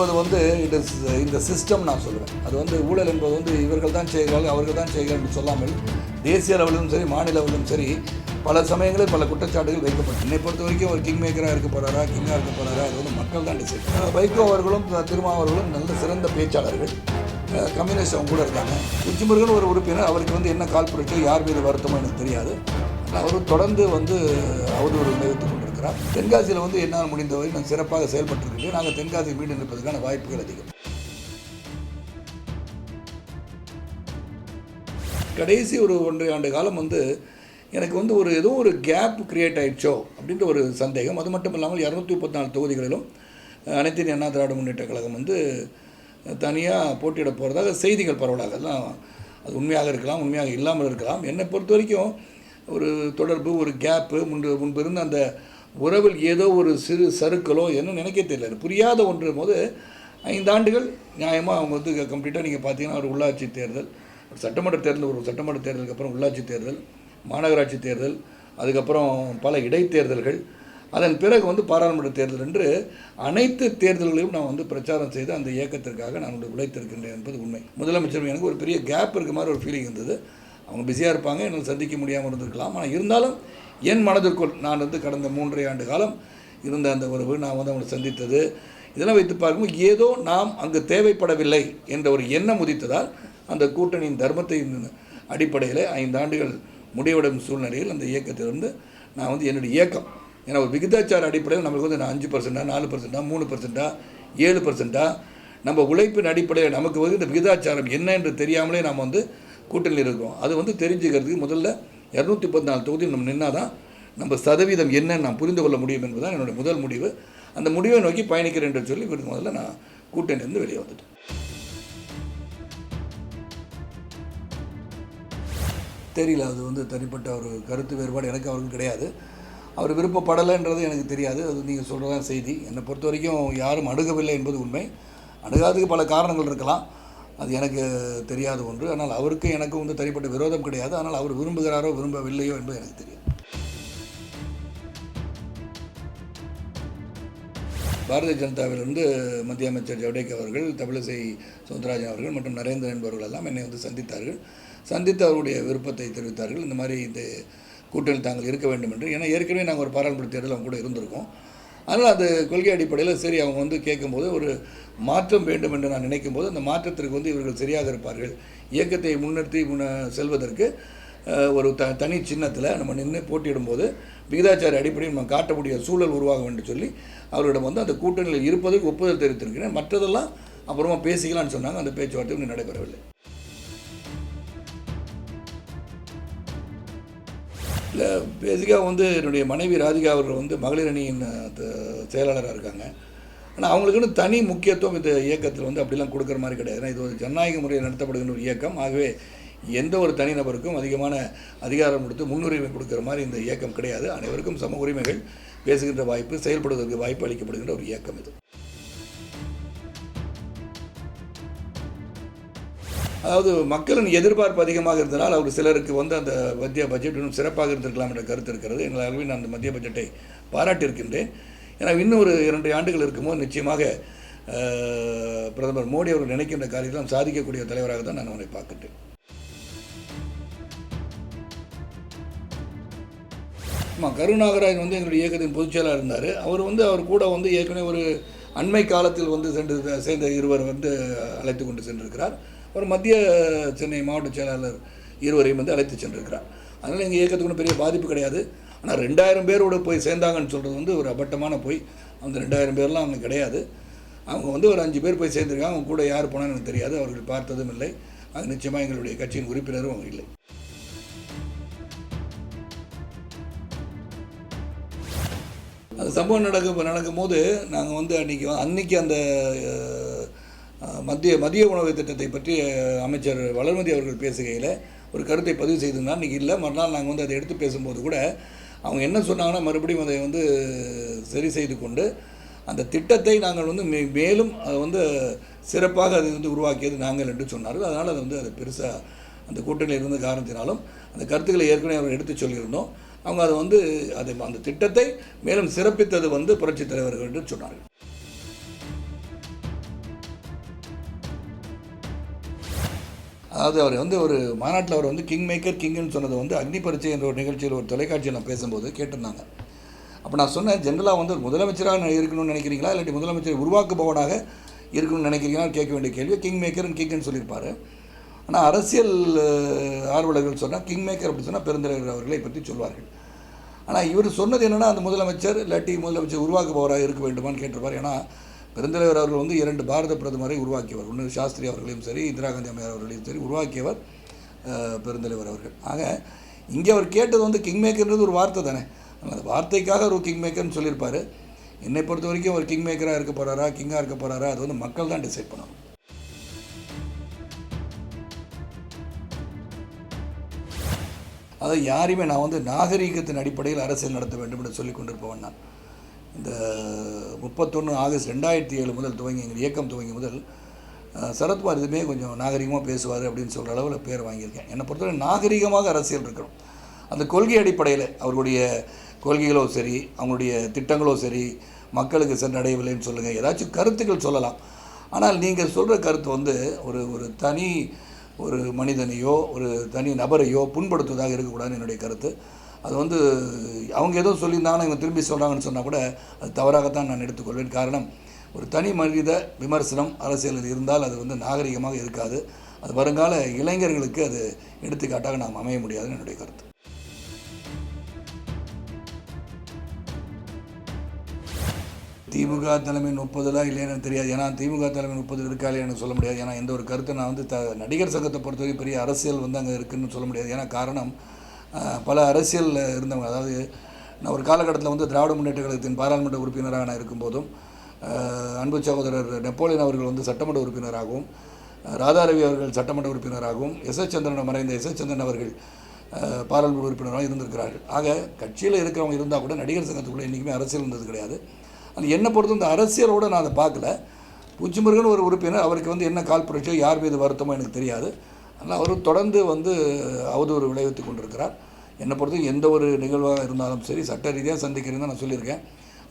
என்பது வந்து it is இந்த சிஸ்டம் நான் சொல்லுவேன். அது வந்து ஊழல் என்பது வந்து இவர்கள் தான் செய்கிறார்கள், அவர்கள் தான் செய்கிறார்கள் என்று சொல்லாமல் தேசிய அளவிலும் சரி மாநில அளவிலும் சரி பல சமயங்களில் பல குற்றச்சாட்டுகள் வைக்கப்படும். என்னை பொறுத்த வரைக்கும் ஒரு கிங் மேக்கராக இருக்க போகிறாரா, கிங்காக இருக்க போகிறாரா, அது வந்து மக்கள் தான் டிசைட். வைகோ அவர்களும் திருமாவர்களும் நல்ல சிறந்த பேச்சாளர்கள், கம்யூனிஸ்ட் அவங்க கூட இருக்காங்க. உச்சிமுருகன் ஒரு உறுப்பினர், அவருக்கு வந்து என்ன கால்புரட்டு யார் மீது வருத்தமோ எனக்கு தெரியாது. அவர் தொடர்ந்து வந்து அவதூறு நிறுத்திக் கொண்டிருக்கிறார். தென்காசியில் வந்து என்னால் முடிந்தவரை நான் சிறப்பாக செயல்பட்டிருக்கிறேன். நாங்கள் தென்காசி மீண்டும் இருப்பதற்கான வாய்ப்புகள் அதிகம். கடைசி ஒரு 1.5 ஆண்டு காலம் வந்து எனக்கு வந்து ஏதோ ஒரு கேப் கிரியேட் ஆகிடுச்சோ அப்படின்ற ஒரு சந்தேகம். அது மட்டும் இல்லாமல் 234 தொகுதிகளிலும் அனைத்து இந்திய அண்ணா திராவிட முன்னேற்ற கழகம் வந்து தனியாக போட்டியிட போகிறதாக செய்திகள் பரவலாக, அதெல்லாம் அது உண்மையாக இருக்கலாம், உண்மையாக இல்லாமல் இருக்கலாம். என்னை பொறுத்த வரைக்கும் ஒரு தொடர்பு, ஒரு கேப்பு, முன்பு இருந்த அந்த உறவில் ஏதோ ஒரு சிறு சறுக்கலோ என்ன நினைக்க தெரியல, புரியாத ஒன்று போது 5 ஆண்டுகள் நியாயமாக அவங்க வந்து கம்ப்ளீட்டாக நீங்கள் பார்த்தீங்கன்னா ஒரு உள்ளாட்சி தேர்தல், ஒரு சட்டமன்ற தேர்தலுக்கு அப்புறம் உள்ளாட்சி தேர்தல், மாநகராட்சி தேர்தல், அதுக்கப்புறம் பல இடைத்தேர்தல்கள், அதன் பிறகு வந்து பாராளுமன்ற தேர்தல் என்று அனைத்து தேர்தல்களையும் நான் வந்து பிரச்சாரம் செய்து அந்த இயக்கத்திற்காக நான் உழைத்திருக்கின்றேன் என்பது உண்மை. முதலமைச்சர் எனக்கு ஒரு பெரிய கேப் இருக்க மாதிரி ஒரு ஃபீலிங் இருந்தது. அவங்க பிஸியாக இருப்பாங்க, என்னால் சந்திக்க முடியாமல் இருந்திருக்கலாம். ஆனால் இருந்தாலும் என் மனதிற்குள் நான் வந்து கடந்த 3.5 ஆண்டு காலம் இருந்த அந்த உறவு, நான் வந்து அவங்களை சந்தித்தது, இதெல்லாம் வைத்து பார்க்கும்போது ஏதோ நாம் அங்கு தேவைப்படவில்லை என்ற ஒரு எண்ணம் உதித்ததால் அந்த கூட்டணியின் தர்மத்தின் அடிப்படையில் 5 ஆண்டுகள் முடிவடையும் சூழ்நிலையில் அந்த இயக்கத்திலிருந்து நான் வந்து என்னுடைய இயக்கம், ஏன்னா ஒரு விகிதாச்சார அடிப்படையில் நமக்கு வந்து 5%, 4%, 3%, 7%, நம்ம உழைப்பின் அடிப்படையில் நமக்கு வந்து இந்த விகிதாச்சாரம் என்ன என்று தெரியாமலே நாம் வந்து கூட்டணியில் இருக்கிறோம். அது வந்து தெரிஞ்சுக்கிறதுக்கு முதல்ல 214 தொகுதி நம்ம நின்னால் தான் நம்ம சதவீதம் என்னன்னு நான் புரிந்து கொள்ள முடியும் என்பதுதான் என்னுடைய முதல் முடிவு. அந்த முடிவை நோக்கி பயணிக்கிறேன் என்று சொல்லி முதல்ல நான் கூட்டணியிலிருந்து வெளியே வந்துட்டேன். தெரியல, அது வந்து தனிப்பட்ட ஒரு கருத்து வேறுபாடு எனக்கு அவருக்கு கிடையாது. அவர் விருப்பப்படலைன்றது எனக்கு தெரியாது. அது நீங்கள் சொல்கிறதான் செய்தி. என்னை பொறுத்த வரைக்கும் யாரும் அணுகவில்லை என்பது உண்மை. அணுகாததுக்கு பல காரணங்கள் இருக்கலாம், அது எனக்கு தெரியாத ஒன்று. ஆனால் அவருக்கு எனக்கும் வந்து தனிப்பட்ட விரோதம் கிடையாது. ஆனால் அவர் விரும்புகிறாரோ விரும்பவில்லையோ என்பது எனக்கு தெரியும். பாரதிய ஜனதாவிலிருந்து மத்திய அமைச்சர் ஜவடேகர் அவர்கள், தமிழிசை சவுந்தரராஜன் அவர்கள் மற்றும் நரேந்திரன் என்பவர்கள் எல்லாம் என்னை வந்து சந்தித்து அவருடைய விருப்பத்தை தெரிவித்தார்கள். இந்த மாதிரி இந்த கூட்டணியில் தாங்கள் இருக்க வேண்டும் என்று. ஏன்னா ஏற்கனவே நாங்கள் ஒரு பாராளுமன்ற தேர்தல் அவங்க கூட இருந்திருக்கோம். அதனால் அது கொள்கை அடிப்படையில் சரி அவங்க வந்து கேட்கும்போது ஒரு மாற்றம் வேண்டும் என்று நான் நினைக்கும் போது அந்த மாற்றத்திற்கு வந்து இவர்கள் சரியாக இருப்பார்கள், இயக்கத்தை முன்னிறுத்தி செல்வதற்கு ஒரு தனி சின்னத்தில் நம்ம நின்று போட்டியிடும்போது விகிதாச்சார அடிப்படையில் நம்ம காட்டக்கூடிய சூழல் உருவாகும் என்று சொல்லி அவர்களிடம் வந்து அந்த கூட்டணியில் இருப்பதற்கு ஒப்புதல் தெரிவித்திருக்கிறேன். மற்றதெல்லாம் அப்புறமா பேசிக்கலான்னு சொன்னாங்க. அந்த பேச்சுவார்த்தை இன்னும் நடைபெறவில்லை. இல்லை, பேசிக்காக வந்து என்னுடைய மனைவி ராதிகா அவர்கள் வந்து மகளிர் அணியின் செயலாளராக இருக்காங்க. ஆனால் அவங்களுக்குன்னு தனி முக்கியத்துவம் இந்த இயக்கத்தில் வந்து அப்படிலாம் கொடுக்குற மாதிரி கிடையாது. ஏன்னா இது ஒரு ஜனநாயக முறையில் நடத்தப்படுகின்ற ஒரு இயக்கம். ஆகவே எந்த ஒரு தனிநபருக்கும் அதிகமான அதிகாரம் கொடுத்து முன்னுரிமை கொடுக்குற மாதிரி இந்த இயக்கம் கிடையாது. அனைவருக்கும் சம உரிமைகள், பேசுகின்ற வாய்ப்பு, செயல்படுவதற்கு வாய்ப்பு அளிக்கப்படுகின்ற ஒரு இயக்கம் இது. அதாவது மக்களின் எதிர்பார்ப்பு அதிகமாக இருந்ததால் அவர் சிலருக்கு வந்து அந்த மத்திய பட்ஜெட் இன்னும் சிறப்பாக இருந்திருக்கலாம் என்ற கருத்து இருக்கிறது. எங்களால் நான் அந்த மத்திய பட்ஜெட்டை பாராட்டியிருக்கின்றேன். ஏன்னா இன்னும் ஒரு 2 ஆண்டுகள் இருக்கும்போது நிச்சயமாக பிரதமர் மோடி அவர்கள் நினைக்கின்ற காரியத்தை சாதிக்கக்கூடிய தலைவராக தான் நான் அவரை பார்க்கின்றேன். கருநாகராஜன் வந்து எங்களுடைய இயக்கத்தின் பொதுச் செயலாளர் இருந்தார். அவர் கூட வந்து ஏற்கனவே ஒரு அண்மை காலத்தில் வந்து சேர்ந்த இருவர் வந்து அழைத்து கொண்டு சென்றிருக்கிறார். ஒரு மத்திய சென்னை மாவட்ட செயலாளர் இருவரையும் வந்து அழைத்து சென்றிருக்கிறார். அதனால் எங்கள் இயக்கத்துக்கு பெரிய பாதிப்பு கிடையாது. ஆனால் 2000 பேரோடு போய் சேர்ந்தாங்கன்னு சொல்கிறது வந்து ஒரு அபட்டமான போய். அந்த 2000 பேர்லாம் அவங்க கிடையாது. அவங்க வந்து ஒரு 5 பேர் போய் சேர்ந்துருக்காங்க. அவங்க கூட யார் போனான்னு எனக்கு தெரியாது, அவர்கள் பார்த்ததும் இல்லை. அது நிச்சயமாக எங்களுடைய கட்சியின் உறுப்பினரும் அவங்க இல்லை. அந்த சம்பவம் நடக்கும் போது நாங்கள் வந்து அன்றைக்கி அந்த மதிய உணவு திட்டத்தை பற்றி அமைச்சர் வளர்மதி அவர்கள் பேசுகையில் ஒரு கருத்தை பதிவு செய்திருந்தால் இன்றைக்கி இல்லை. மறுநாள் நாங்கள் வந்து அதை எடுத்து பேசும்போது கூட அவங்க என்ன சொன்னாங்கன்னா, மறுபடியும் அதை வந்து சரி செய்து கொண்டு அந்த திட்டத்தை நாங்கள் வந்து மேலும் அதை வந்து சிறப்பாக அதை வந்து உருவாக்கியது நாங்கள் என்று சொன்னார்கள். அதனால் அது வந்து அது பெருசாக அந்த கூட்டணியில் இருந்த காரணத்தினாலும் அந்த கருத்துக்களை ஏற்கனவே அவர் எடுத்து சொல்லியிருந்தோம். அவங்க அதை வந்து அந்த திட்டத்தை மேலும் சிறப்பித்தது வந்து புரட்சித் தலைவர்கள் என்று சொன்னார்கள். அதாவது அவர் வந்து ஒரு மாநாட்டில் அவர் வந்து கிங் மேக்கர் கிங்னு சொன்னது வந்து அக்னி பரீட்சை என்ற ஒரு நிகழ்ச்சியில் ஒரு தொலைக்காட்சியில் நான் பேசும்போது கேட்டிருந்தாங்க. அப்போ நான் சொன்னேன், ஜென்ரலாக வந்து ஒரு முதலமைச்சராக இருக்கணும்னு நினைக்கிறீங்களா, இல்லாட்டி முதலமைச்சர் உருவாக்குபவனாக இருக்கணும்னு நினைக்கிறீங்களான்னு கேட்க வேண்டிய கேள்வி. கிங் மேக்கர் கிங்னு சொல்லியிருப்பார். ஆனால் அரசியல் ஆர்வலர்கள் சொன்னால் கிங் மேக்கர் அப்படி சொன்னால் பெருந்தலைவர் அவர்களை பற்றி சொல்வார்கள். ஆனால் இவர் சொன்னது என்னென்னா, அந்த முதலமைச்சர் இல்லாட்டி முதலமைச்சர் உருவாக்குபவராக இருக்க வேண்டுமான்னு கேட்டிருப்பார். ஏன்னா பெருந்தலைவர் அவர்கள் வந்து 2 பாரத பிரதமரை உருவாக்கியவர். ஒன்று சாஸ்திரி அவர்களையும் சரி, இந்திரா காந்தி அம்மையார் அவர்களையும் சரி உருவாக்கியவர் பெருந்தலைவர் அவர்கள். ஆக இங்கே அவர் கேட்டது வந்து கிங் மேக்கர்ன்றது ஒரு வார்த்தை தானே, அந்த வார்த்தைக்காக ஒரு கிங் மேக்கர்னு சொல்லியிருப்பார். என்னை பொறுத்த வரைக்கும் ஒரு கிங் மேக்கராக இருக்க போகிறாரா, கிங்காக இருக்க போகிறாரா, அது வந்து மக்கள் தான் டிசைட் பண்ணணும். அதை யாரையுமே நான் வந்து நாகரீகத்தின் அடிப்படையில் அரசியல் நடத்த வேண்டும் என்று சொல்லி கொண்டிருப்பவன் நான். இந்த 31 ஆகஸ்ட் 2007 முதல் துவங்கி எங்கள் இயக்கம் துவங்கி முதல் சரத்குமார் இதுவுமே கொஞ்சம் நாகரிகமாக பேசுவார் அப்படின்னு சொல்கிற அளவில் பேர் வாங்கியிருக்கேன். என்னை பொறுத்தவரை நாகரிகமாக அரசியல் இருக்கணும். அந்த கொள்கை அடிப்படையில் அவர்களுடைய கொள்கைகளோ சரி, அவங்களுடைய திட்டங்களோ சரி மக்களுக்கு சென்றடையவில்லைன்னு சொல்லுங்கள், ஏதாச்சும் கருத்துக்கள் சொல்லலாம். ஆனால் நீங்கள் சொல்கிற கருத்து வந்து ஒரு தனி ஒரு மனிதனையோ ஒரு தனி நபரையோ புண்படுத்துவதாக இருக்கக்கூடாதுன்னு என்னுடைய கருத்து. அது வந்து அவங்க ஏதோ சொல்லியிருந்தாங்கன்னா இவங்க திரும்பி சொல்கிறாங்கன்னு சொன்னால் கூட அது தவறாகத்தான் நான் எடுத்துக்கொள்வேன். காரணம், ஒரு தனி மனித விமர்சனம் அரசியலில் இருந்தால் அது வந்து நாகரிகமாக இருக்காது. அது வருங்கால இளைஞர்களுக்கு அது எடுத்துக்காட்டாக நாம் அமைய முடியாதுன்னு என்னுடைய கருத்து. திமுக தலைமை 30 இல்லைன்னு தெரியாது. ஏன்னா திமுக தலைமை 30 இருக்கா இல்லையான்னு சொல்ல முடியாது. ஏன்னா எந்த ஒரு கருத்தை நான் வந்து நடிகர் சங்கத்தை பொறுத்தவரைக்கும் பெரிய அரசியல் வந்து அங்கே இருக்குதுன்னு சொல்ல முடியாது. ஏன்னா காரணம், பல அரசியலில் இருந்தவங்க, அதாவது நான் ஒரு காலகட்டத்தில் வந்து திராவிட முன்னேற்ற கழகத்தின் பாராளுமன்ற உறுப்பினராக நான் இருக்கும்போதும் அன்பு சகோதரர் நெப்போலியன் அவர்கள் வந்து சட்டமன்ற உறுப்பினராகவும், ராதாரவி அவர்கள் சட்டமன்ற உறுப்பினராகவும், சந்திரன் மறைந்த சந்திரன் அவர்கள் பாராளுமன்ற உறுப்பினராக இருந்திருக்கிறார்கள். ஆக கட்சியில் இருக்கிறவங்க இருந்தால் கூட நடிகர் சங்கத்துக்குள்ளே என்றைக்குமே அரசியல் இருந்தது கிடையாது. அது என்னை பொறுத்த இந்த அரசியலோடு நான் அதை பார்க்கல. பூச்சிமுருகன் ஒரு உறுப்பினர், அவருக்கு வந்து என்ன கால் புரட்சியோ யார் மீது வருத்தமோ எனக்கு தெரியாது. ஆனால் அவர் தொடர்ந்து வந்து அவதூறு விளைவித்து கொண்டிருக்கிறார். என்னை பொறுத்த எந்த ஒரு நிகழ்வாக இருந்தாலும் சரி சட்ட ரீதியாக சந்திக்கிறேன்னு தான் நான் சொல்லியிருக்கேன்.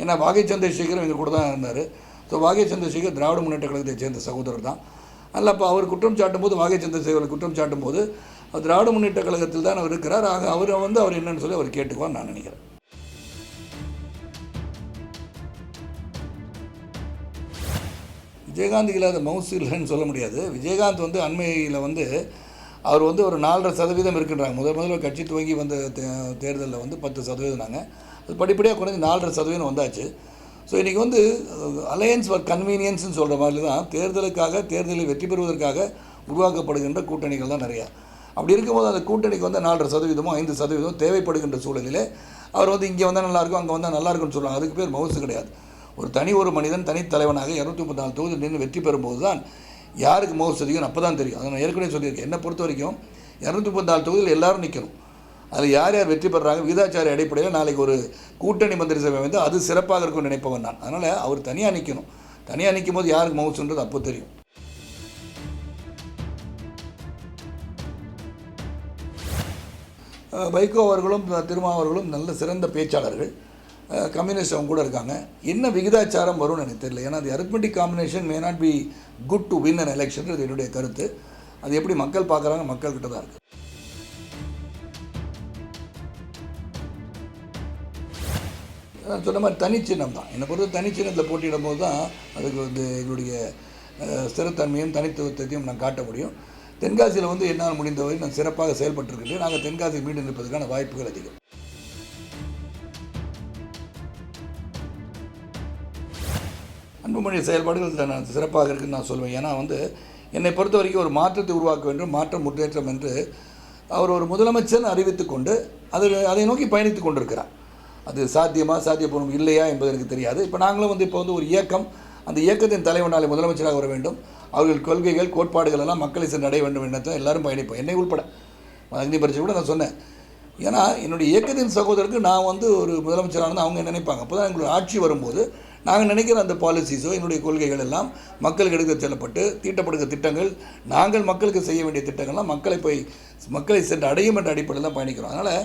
ஏன்னா வாகை சந்திரசேகர் எங்கள் கூட தான் இருந்தார். ஸோ வாகை சந்திரசேகர் திராவிட முன்னேற்ற கழகத்தை சேர்ந்த சகோதரர் தான். அதில் அப்போ அவர் குற்றம் சாட்டும் போது, வாகை சந்திரசேகரை குற்றம் சாட்டும் போது திராவிட முன்னேற்ற கழகத்தில் தான் அவர் இருக்கிறார். ஆக அவர் வந்து அவர் என்னன்னு சொல்லி அவர் கேட்டுக்குவார் நான் நினைக்கிறேன். விஜயகாந்த் இல்லாத மவுசு இல்லைன்னு சொல்ல முடியாது. விஜயகாந்த் வந்து அண்மையில் வந்து அவர் வந்து ஒரு 4.5% இருக்கின்றாங்க. முதல்ல கட்சி துவங்கி வந்த தேர்தலில் வந்து 10% அது படிப்படியாக குறைஞ்சி 4.5% வந்தாச்சு. ஸோ இன்றைக்கி வந்து அலையன்ஸ் ஃபார் கன்வீனியன்ஸ்னு சொல்கிற மாதிரி தான் தேர்தலில் வெற்றி பெறுவதற்காக உருவாக்கப்படுகின்ற கூட்டணிகள் தான் நிறையா. அப்படி இருக்கும்போது அந்த கூட்டணிக்கு வந்து 4% 5% தேவைப்படுகின்ற சூழலில் அவர் வந்து இங்கே வந்தால் நல்லாயிருக்கும், அங்கே வந்தால் நல்லாயிருக்குன்னு சொல்கிறாங்க. அதுக்கு பேர் மவுசு கிடையாது. ஒரு மனிதன் தனித்தலைவனாக 234 தொகுதி நின்று வெற்றி பெறும்போது தான் யாருக்கு மவுசு அதிகம் அப்போ தான் தெரியும். அதை நான் ஏற்கனவே சொல்லியிருக்கேன். என்னை பொறுத்த வரைக்கும் 234 தொகுதியில் எல்லோரும் நிற்கணும். அதில் யார் யார் வெற்றி பெறுறாங்க விகிதாச்சார அடிப்படையில் நாளைக்கு ஒரு கூட்டணி மந்திரி சபை வந்து அது சிறப்பாக இருக்கும்னு நினைப்பவன் நான். அதனால் அவர் தனியாக நிற்கணும். தனியாக நிற்கும் போது யாருக்கு மவுசுன்றது அப்போ தெரியும். வைகோ அவர்களும் திருமாவர்களும் நல்ல சிறந்த பேச்சாளர்கள். கம்யூனிஸ்ட் அவங்க கூட இருக்காங்க. என்ன விகிதாச்சாரம் வரும்னு எனக்கு தெரியல. ஏன்னா அது arithmetic combination may not be good to win an election. அது என்னுடைய கருத்து. அது எப்படி மக்கள் பார்க்குறாங்க, மக்கள்கிட்ட தான் இருக்குது. நான் சொன்ன மாதிரி தனிச்சின்னம் தான். என்னை பொறுத்த தனிச்சின்னத்தில் போட்டியிடும் போது தான் அதுக்கு வந்து எங்களுடைய ஸ்திரத்தன்மையும் தனித்துவத்தையும் நான் காட்ட முடியும். தென்காசியில் வந்து என்னால் முடிந்தவரை நான் சிறப்பாக செயல்பட்டுருக்கின்றேன். நாங்கள் தென்காசி மீண்டும் நிற்பதற்கான வாய்ப்புகள் அதிகம். அன்புமணி செயல்பாடுகள் நான் சிறப்பாக இருக்குதுன்னு நான் சொல்லுவேன். ஏன்னா வந்து என்னை பொறுத்த வரைக்கும் ஒரு மாற்றத்தை உருவாக்க வேண்டும், மாற்றம் முன்னேற்றம் என்று அவர் ஒரு முதலமைச்சர் அறிவித்து கொண்டு அதை நோக்கி பயணித்து கொண்டிருக்கிறார். அது சாத்தியப்படும் இல்லையா என்பது எனக்கு தெரியாது. இப்போ நாங்களும் வந்து இப்போ வந்து ஒரு இயக்கம், அந்த இயக்கத்தின் தலைவனாலே முதலமைச்சராக வர வேண்டும், அவர்கள் கொள்கைகள் கோட்பாடுகள் எல்லாம் மக்களை சென்று அடைய வேண்டும் என்று எல்லாரும் பயணிப்போம், என்னை உள்பட. அக்னி பரீட்சை கூட நான் சொன்னேன். ஏன்னா என்னுடைய இயக்கத்தின் சகோதரருக்கு நான் வந்து ஒரு முதலமைச்சரானது அவங்க நினைப்பாங்க. அப்போ தான் எங்களுடைய ஆட்சி வரும்போது நாங்கள் நினைக்கிற அந்த பாலிசிஸோ என்னுடைய கொள்கைகள் எல்லாம் மக்களுக்கு எடுக்க செல்லப்பட்டு தீட்டப்படுகிற திட்டங்கள், நாங்கள் மக்களுக்கு செய்ய வேண்டிய திட்டங்கள்லாம் மக்களை சென்று அடையும் என்ற அடிப்படையில் தான் பயணிக்கிறோம். அதனால்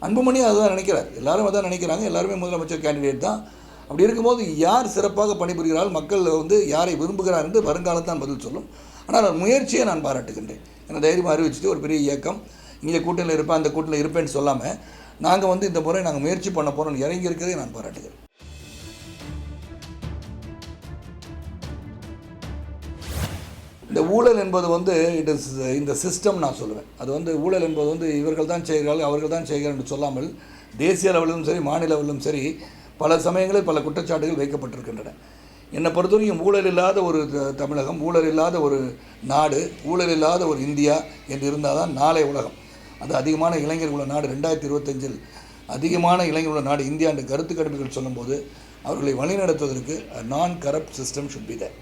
அன்புமணி அதுதான் நினைக்கிறார், எல்லாரும் அதான் நினைக்கிறாங்க, எல்லாருமே முதலமைச்சர் கேண்டிடேட் தான். அப்படி இருக்கும்போது யார் சிறப்பாக பணிபுரிகிறார்கள், மக்கள் வந்து யாரை விரும்புகிறார் என்று வருங்காலம் தான் பதில் சொல்லும். ஆனால் முயற்சியை நான் பாராட்டுகின்றேன். ஏன்னா தைரியமாக அறிவிச்சுட்டு ஒரு பெரிய இயக்கம், இங்கே கூட்டணியில் இருப்பேன் அந்த கூட்டணியில் இருப்பேன்னு சொல்லாமல் நாங்கள் வந்து இந்த முறை நாங்கள் முயற்சி பண்ண போகிறோம் இறங்கி இருக்கிறதை நான் பாராட்டுகிறேன். இந்த ஊழல் என்பது வந்து இட் இஸ் இந்த சிஸ்டம் நான் சொல்லுவேன். அது வந்து ஊழல் என்பது வந்து இவர்கள் தான் செய்கிறார்கள் அவர்கள் தான் செய்கிறார்கள் என்று சொல்லாமல் தேசிய லெவலிலும் சரி மாநில லெவலிலும் சரி பல சமயங்களில் பல குற்றச்சாட்டுகள் வைக்கப்பட்டிருக்கின்றன. என்னை பொறுத்தவரைக்கும் ஊழல் இல்லாத ஒரு தமிழகம், ஊழல் இல்லாத ஒரு நாடு, ஊழல் இல்லாத ஒரு இந்தியா என்று இருந்தால் தான் நாளை உலகம். அது அதிகமான இளைஞர் உள்ள நாடு, 2025 அதிகமான இளைஞர் உள்ள நாடு இந்தியா என்ற கருத்து கணிப்புகள் சொல்லும்போது அவர்களை வழிநடத்துவதற்கு நான் corrupt system should be there.